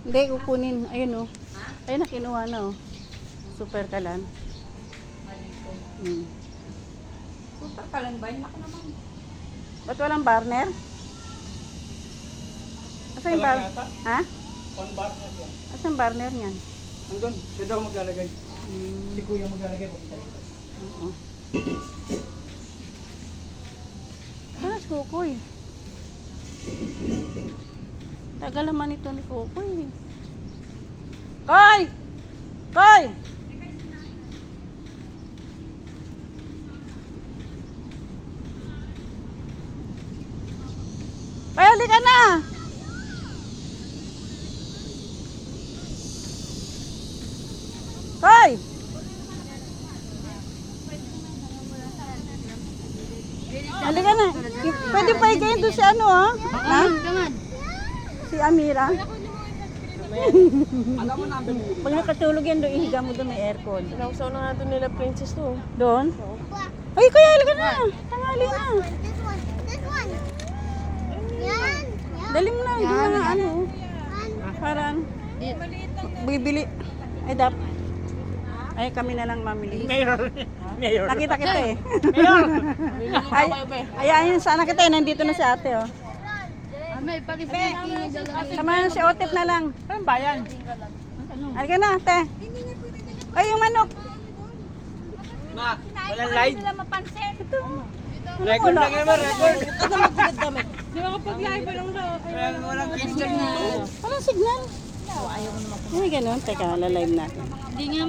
Hindi, kukunin. Ayun oh. Ayun na, kinuha na oh. Super kalan. Super kalan ba? Laki naman. Ba't walang barner? Asa yung bar? Ha? On bar na siya. Asa yung barner niyan? Andun, siya daw maglalagay. Si kuya maglalagay po kita. Oo. Ano si Kukoy? Tagal naman ito ni Kukoy. Koy! Koy! Koy, hali ka na! Koy! Hali ka na. Pwede pa ikayin doon si ano ha? Ha? Si Amira. Pag nakatulog yan doon, ihiga mo doon, may aircon. Nausaw na nga doon nila princess to. Doon? Ay, kuya, hali ka na. Tangali na. This one. This one. Yan. Dali mo na. Hindi na ano. Parang. Bibili. Ay, ay, kami na lang mamili. Mayor. Mayor. Nakita kita eh. Mayor. Ay, ayayin sana kita eh. Nandito na si ate oh. May pag-ibig. Samahan si Otep na lang. Anong bayan? Ay ka na, ate. Ay, yung manok. Ma, walang live. Ito. Record lang naman, record. Di ba kapag live pa lang daw? Walang picture na. Walang signal. Ay, ganun. Teka, la-live natin. Hindi nga